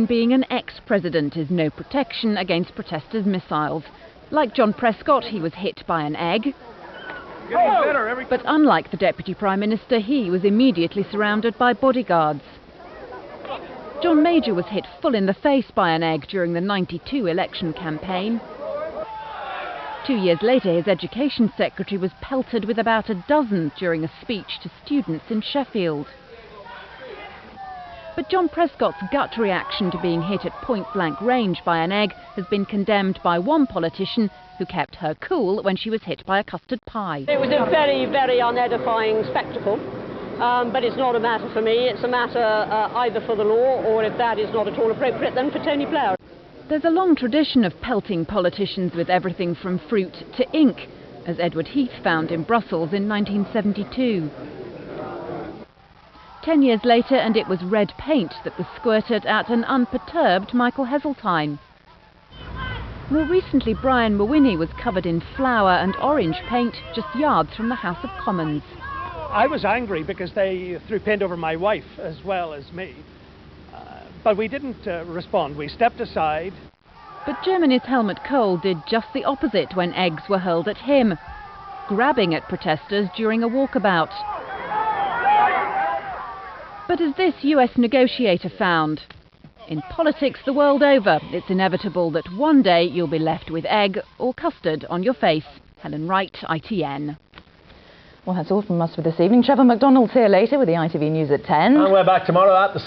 Being an ex-president is no protection against protesters' missiles. Like John Prescott, he was hit by an egg. But unlike the Deputy Prime Minister, he was immediately surrounded by bodyguards. John Major was hit full in the face by an egg during the '92 election campaign. 2 years later, his Education Secretary was pelted with about a dozen during a speech to students in Sheffield. But John Prescott's gut reaction to being hit at point-blank range by an egg has been condemned by one politician who kept her cool when she was hit by a custard pie. It was a very, very unedifying spectacle, but it's not a matter for me. It's a matter either for the law or, if that is not at all appropriate, then for Tony Blair. There's a long tradition of pelting politicians with everything from fruit to ink, as Edward Heath found in Brussels in 1972. 10 years later, and it was red paint that was squirted at an unperturbed Michael Heseltine. More recently, Brian Mawhinney was covered in flour and orange paint just yards from the House of Commons. I was angry because they threw paint over my wife as well as me. But we didn't respond. We stepped aside. But Germany's Helmut Kohl did just the opposite when eggs were hurled at him, grabbing at protesters during a walkabout. But as this US negotiator found, in politics the world over, it's inevitable that one day you'll be left with egg or custard on your face. Helen Wright, ITN. Well, that's all from us for this evening. Trevor McDonald's here later with the ITV News at 10. And we're back tomorrow at the